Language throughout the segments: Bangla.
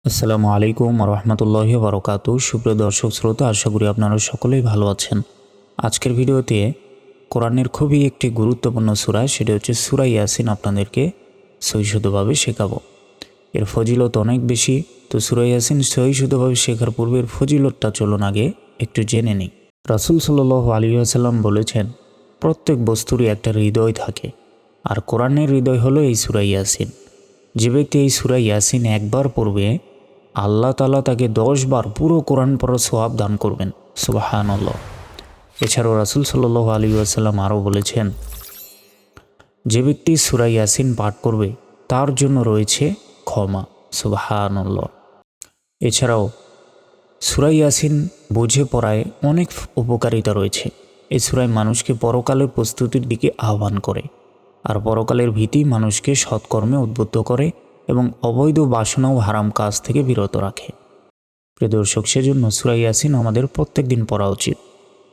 আসসালামু আলাইকুম রহমতুল্লাহি বারকাতু। সুপ্রিয় দর্শক শ্রোতা, আশা করি আপনারা সকলেই ভালো আছেন। আজকের ভিডিওতে কোরআনের খুবই একটি গুরুত্বপূর্ণ সূরা, সেটা হচ্ছে সূরা ইয়াসিন, আপনাদেরকে সহিষ্ণুভাবে শেখাবো। এর ফজিলত অনেক বেশি। তো সূরা ইয়াসিন সহিষ্ণুভাবে শেখার পূর্বে এর ফজিলতটা চলুন আগে একটু জেনে নিই। রাসূল সাল্লাল্লাহু আলাইহি ওয়াসাল্লাম বলেছেন, প্রত্যেক বস্তুরই একটা হৃদয় থাকে, আর কোরআনের হৃদয় হলো এই সূরা ইয়াসিন। যে ব্যক্তি এই সূরা ইয়াসিন একবার পড়বে, আল্লাহ তাআলা তাকে 10 বার পুরো কোরআন পড়ার সওয়াব দান করবেন। সুবহানাল্লাহ। এছাড়াও রাসূল সাল্লাল্লাহু আলাইহি ওয়াসাল্লাম আরও বলেছেন, যে ব্যক্তি সূরা ইয়াসিন পাঠ করবে তার জন্য রয়েছে ক্ষমা। সুবহানাল্লাহ। এছাড়াও সূরা ইয়াসিন বুঝে পড়ায় অনেক উপকারিতা রয়েছে। এই সূরায় মানুষকে পরকালের প্রস্তুতির দিকে আহ্বান করে, আর পরকালের ভীতি মানুষকে সৎকর্মে উদ্বুদ্ধ করে এবং অবৈধ বাসনা ও হারাম কাজ থেকে বিরত রাখে। প্রিয় দর্শক, সেজন্য সূরা ইয়াসিন আমাদের প্রত্যেক দিন পড়া উচিত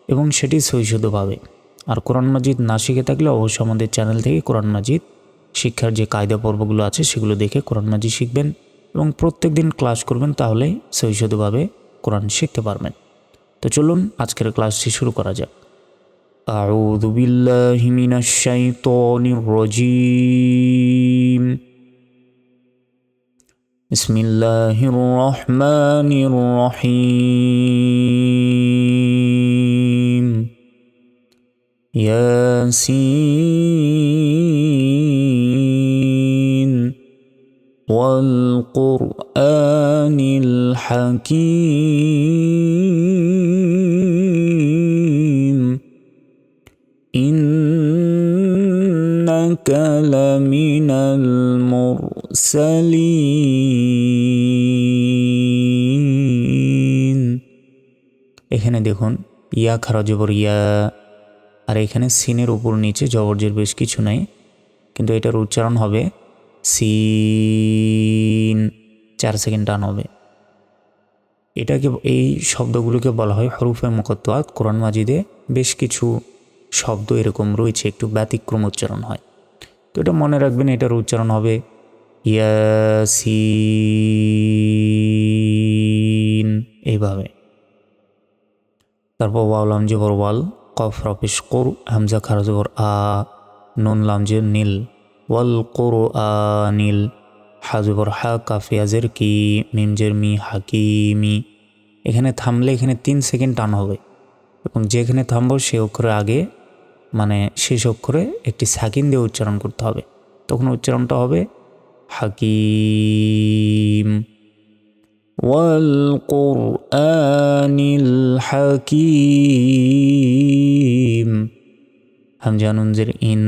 এবং সেটি সহিষ্ণুভাবে। আর কোরআন মাজিদ না শিখে থাকলে অবশ্যই আমাদের চ্যানেল থেকে কোরআন মাজিদ শিক্ষার যে কায়দা পর্বগুলো আছে সেগুলো দেখে কোরআন মাজিদ শিখবেন এবং প্রত্যেক দিন ক্লাস করবেন, তাহলে সহিষ্ণুভাবে কোরআন শিখতে পারবেন। তো চলুন আজকের ক্লাসটি শুরু করা যাক। আউযু বিল্লাহি মিনাশ শাইতানির রাজীম। বিসমিল্লাহির রহমানির রহিম। ইয়াসিন ওয়াল কুরআনিল হাকীম ইন্নাকা লামিনাল মুরসালিন। এখানে দেখুন, ইয়া খারা জবর ইয়া, আর এখানে সিনের উপর নিচে জবরজের বেশ কিছু নাই, কিন্তু এটার উচ্চারণ হবে সিন। 4 সেকেন্ড টান হবে। এটাকে, এই শব্দগুলোকে বলা হয় হরুফে মুকাত্তাত। কোরআন মাজিদে বেশ কিছু শব্দ এরকম রয়েছে, একটু ব্যতিক্রম উচ্চারণ হয়। তো এটা মনে রাখবেন, এটার উচ্চারণ হবে ইয়াসিন, এইভাবে। তারপর ওয়াও লাম জবর ওয়াল, কফ রপেশ কুর, হামজা খারা জবর আ, নুন লাম যে নীল, ওয়াল কুরআনিল, হা জবর হা, কাফ ইয়াজের কি, মিম জের মি, হাকিমি। এখানে থামলে এখানে 3 সেকেন্ড টান হবে এবং যেখানে থামবো সে অক্ষরে আগে, মানে শেষ অক্ষরে একটি সাকিন দিয়ে উচ্চারণ করতে হবে, তখন উচ্চারণটা হবে হাকিম। ওয়াল কুরআনিল হাকীম। হামজা নুন জের ইন,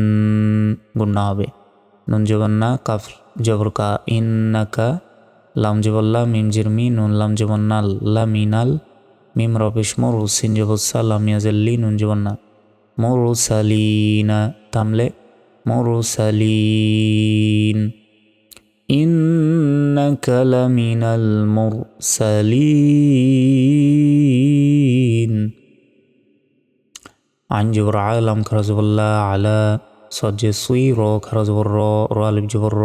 গুন্না হবে। নুন জবর না, কাফ জবর কা, ইন্নাকা, লাম জবর লা, মিম জের মি, নুন লাম জবর না, লা মিনাল, মিম রপেশ মোর, সিন জবর সা, লাম ইয়াজের লি, নুন জবর না, মুরসালিনা, থামলে মুরসালিন। ইন্নাকা লামিনাল মুরসালিন। আইন জবর আ, লাম খারা জবর লা, আলা, সদ জে সুই, র খারা জবর র, র আলিফ জবর র,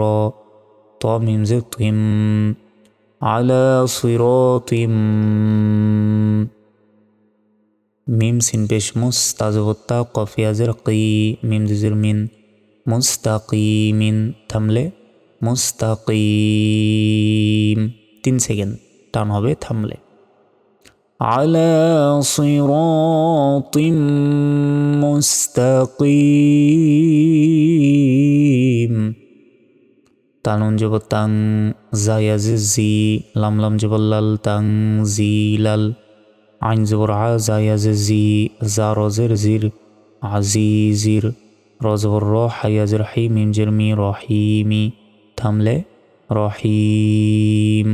ত মিম জে তুইম, আলা সিরাতিম। মিম সিন পেশ মুস, তা জবর তা, কফ ইয়াজের কি, মিম জের মিন, মুস্তাকিমিন, থামলে মুস্তাকিম। 3 সেকেন্ড টান হবে থামলে। আলা সিরাতিম মুস্তাকিম। তানুন জবর তাং, জায়াজ জি, লাম লাম জবর লাল, তাং জি লাল, আইন জবর আ, জায়াজ জি, জা রজের জির, আজিজির, র জবর র, হায়াজের হাই, মিম জের মি, রহিমি, থামলে রহিম।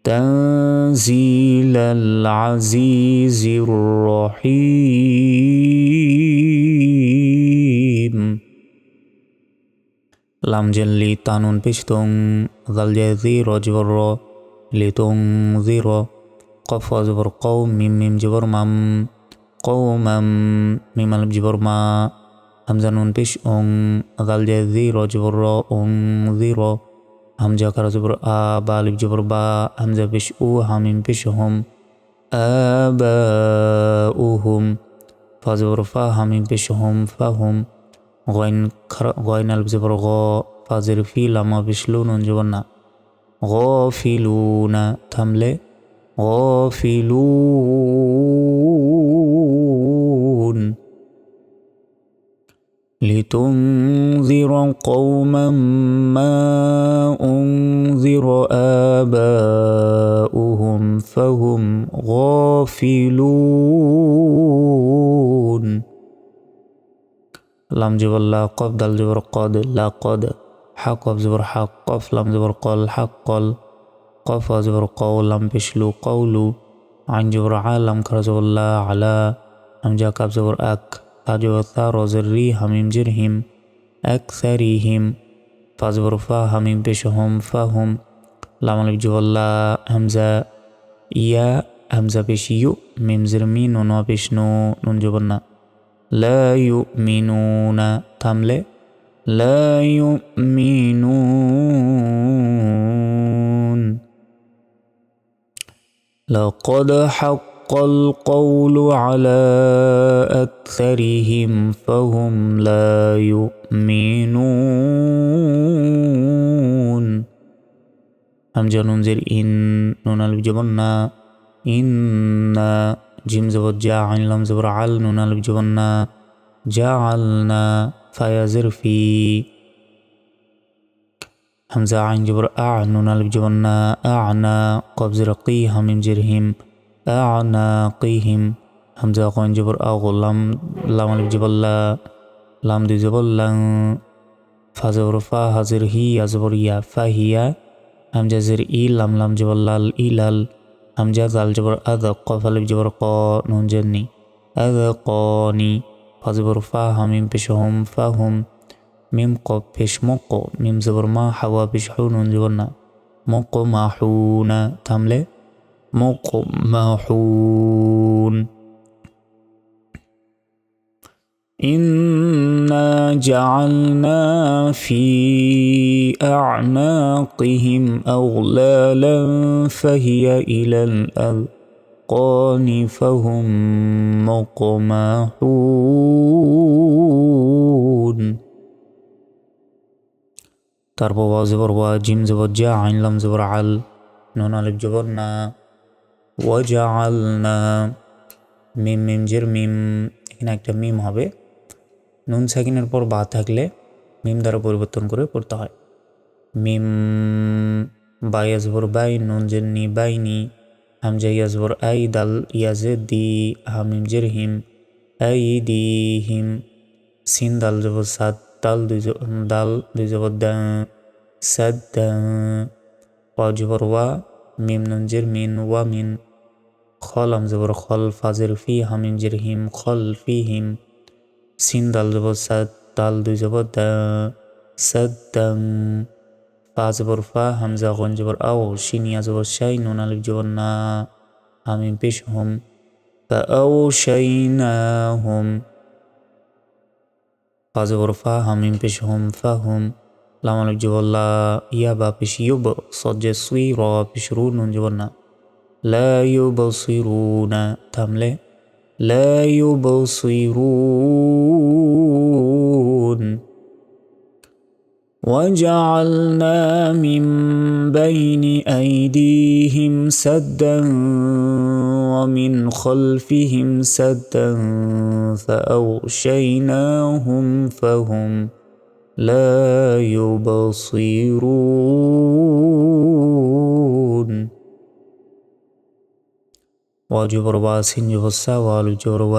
তানজিলাল আজিজির রহিম। লাম জেল্লি, তানুন পেশ তং, জাল জাজি, র জবর র, লি তং জি র, কফ জবর কৌ, মিম মিম জবর মাম, কৌমাম, মিম আলিফ জবর মা, হামজা নুন পেশ ওং, জাল জাজি, র জবর র, ওং জি র, হামজা খারা জবর আ, বা আলিফ জবর বা, হামজা পেশ উ, হামিম পেশ হুম, আবাউহুম। ফা জবর ফা, হামিম পেশ হুম, ফাহুম। গয়ন আলিফ জবর গ, ফা জের ফি, লামা পেশ লু, নুন জবর না, গফিলুনা। থামলে গফিলুন। لتنذر قوما ما أنذر آباؤهم فهم غافلون. لام جبر لا، قف دال جبر قد، لا قد. حق قف جبر حق، قف لام جبر قل، حق قل. قف جبر قول، لام بشلو قولو. عين جبر عالم كر جبر لا، على. همجا كاف جبر أك، جبر ثا روزر ري، هميم جرهم، أكثرهم. فا جبر فا، هميم بشهم، فهم. لام ألف جبر لا، همزة يا، همزة بش يو، ميم زر مي، نون بش نو، نون جبر نا. لا يؤمنون. থামলে لا يؤمنون. لقد حق القول على أكثرهم فهم لا يؤمنون. همزة نون زر إن، نون ألف جبر نا، إن. জিম জবর জা, আইন লাম জবর আল, নুন আলিফ জবর না, জাআলনা। ফায়া জের ফি, হামজা আইন জবর আ, নুন আলিফ জবর না, আ'না। কফ জের কি, হামিম জের হিম, আ'নাকিহিম। হামজা কইন জবর আ, লাম, লাম আলিফ জবর লা, লাম দুই জবর লাং। ফা জবর ফা, হাজের হি, আজবর ইয়া, ফাহিয়া। হামজা জের ই, লাম, লাম জবর লাল, ইলাল। হামজা জাল জবর আদ, কফ আলিফ জবর ক, নুন জেরনি, আযকানি। ফা জবর ফা, হামিম পেশ হুম, ফাহুম। মিম কফ পেশ মক, মিম জবর মা, হাওয়া পেশ হু, নুন জবর না, মুকমাহুনা। থামলে মুকমাহুন। إنا جعلنا في أعناقهم أغلالا فهي إلى الأذقان فهم مقمحون. তারপর ওয়া জবর ওয়া, জিম জবর জা, আইন লাম জবর আল, নুন আলিফ জবর না, ওয়াজআলনা। মিম, মিম জের মিম, এখানে একটা মিম হবে, নুন সাকিনের পর বা থাকলে মিম দ্বারা পরিবর্তন করে পড়তে হয়। মিম, বা ইয়াজবর বাই, নুন জের নি, বাইনি। হামজা ইয়াজবর আই, দাল ইয়াজে দি, হামিম জের হিম, আই দি হিম। সিন দাল জবর সাদ, দাল দুই জবর দা, সাদ দা। ওয়া জবর ওয়া, মিম নুন জের মিন, ওয়া মিন। খল জবর খল, ফাজের ফি, হামিম জের হিম, খল ফি হিম। সিন দাল জবর সাদ, দাল দুই জবর দা, সাদ্দাং। ফা জবর ফা, হামজা গন জবর আও, শিনিয়া জবর শাই, নুন আলিফ জবর না, হামিম পেশ হুম, ফাআওশাইনাহুম। ফা জবর ফা, হামিম পেশ হুম, ফাহুম। লাম আলিফ জবর লা, ইয়া বা পেশ ইউব, সজ্জে সুই, র পেশ রু, নুন জবর না, লা ইউবসিরুনা। থামলে লা ইউবসিরুন। وجعلنا من بين أيديهم سدا ومن خلفهم سدا فأغشيناهم فهم لا يبصرون. وجبر واسين جبر سوا، جبر و،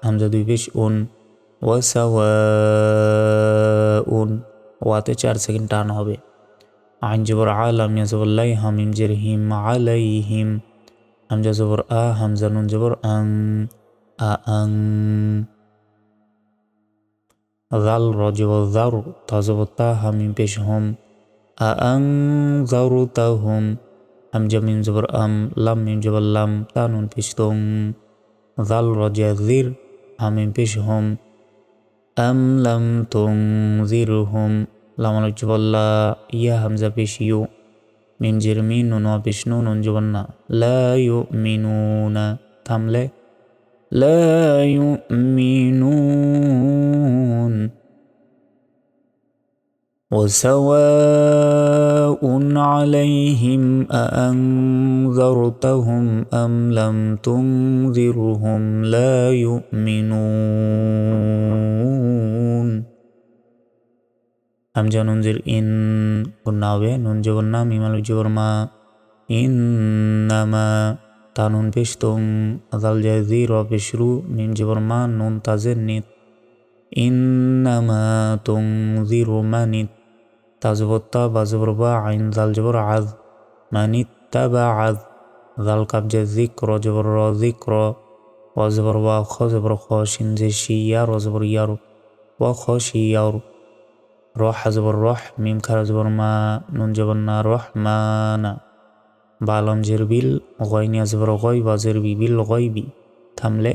همزة দুই পেশ উন, ওয়াসাওয়াউন। ওয়াতে 4 সেকেন্ড টান হবে। আইন জবর আলাম, ইয়া জবর লাই, হামিম জের হিম, আলাইহিম। হামজা জবর আ, হামজা নুন জবর আং, আং। জাল র জবর জার, তা জবর তা, হামিম পেশ হুম, আং জারু তা হুম। হামজা মিম জবর আম, লাম মিম জবর লাম, তা নুন পেশ তুং। জাল র জির, হামিম পেশ হুম, আম লাম তুং জির হুম। লাম আলিফ জবর লা, ইয়া হামজা পেশ ইউ, মিম জের মি, নুন ওয়া পেশ নু, নুন জবর না, লা ইউমিনুনা, থামলে লা ইউমিনুন। وسواء عليهم أأنذرتهم أم لم تنذرهم لا يؤمنون। হামজা নুন জের ইন, গুন্না হবে, নুন জবর না, মিম আলিফ জবর মা, ইন্নামা, তা নুন পেশ তুম, আদাল জায়জি র পেশ রু, মিম জবর মা, নুন তাজের নিত, ইন্নামা তুনজিরু মানিত, তা জবর তা, বা জবর বা, আইন জাল জবর আজ, মানিত তাবা আজ, জাল কাব জে যিকর জবর র, যিকর, ওয়া জবর ওয়া, খ জবর খ, শিন জে শি, ইয়া র জবর ইয়ার, ওয়া খ শি ইয়ার, রহ জবর রহ, মিম খারা জবর মা, নুন জবর না, রহমানা, বালম জের বিল, গয়নিয়া জবর গয়, বা জের বি, বিল গয়বি, থামলে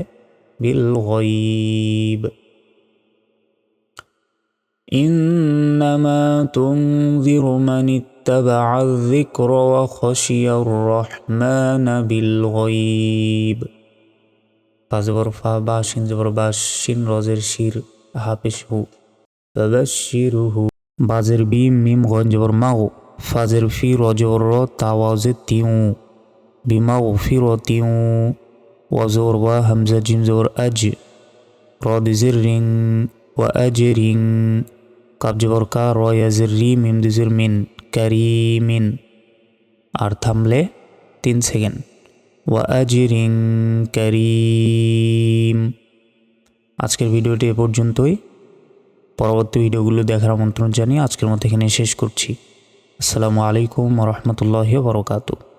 বিল গয়ব। إنما تنذر من اتبع الذكر وخشي الرحمن بالغيب، فزبر فا، با شين زبر باش، شين روزر شير، حافش هو، فبشره، بازر بيم ميم غن جبر ماو، فازر في رو جبر رو، تاواز تيو، بماو في رو تيو، وزور وا همزة جيم زبر أج، راد زرين وأجرين، কাব জবর কা, র ইয়াজের রি, মিম দুজের মিন, কারিমিন, আর থামলে 3 সেকেন্ড, ওয়া আজরিন কারিম। আজকের ভিডিওটি এ পর্যন্তই। পরবর্তী ভিডিওগুলো দেখার আমন্ত্রণ জানিয়ে আজকের মতো এখানে শেষ করছি। আসসালামু আলাইকুম ওয়া রাহমাতুল্লাহি ওয়া বারাকাতুহু।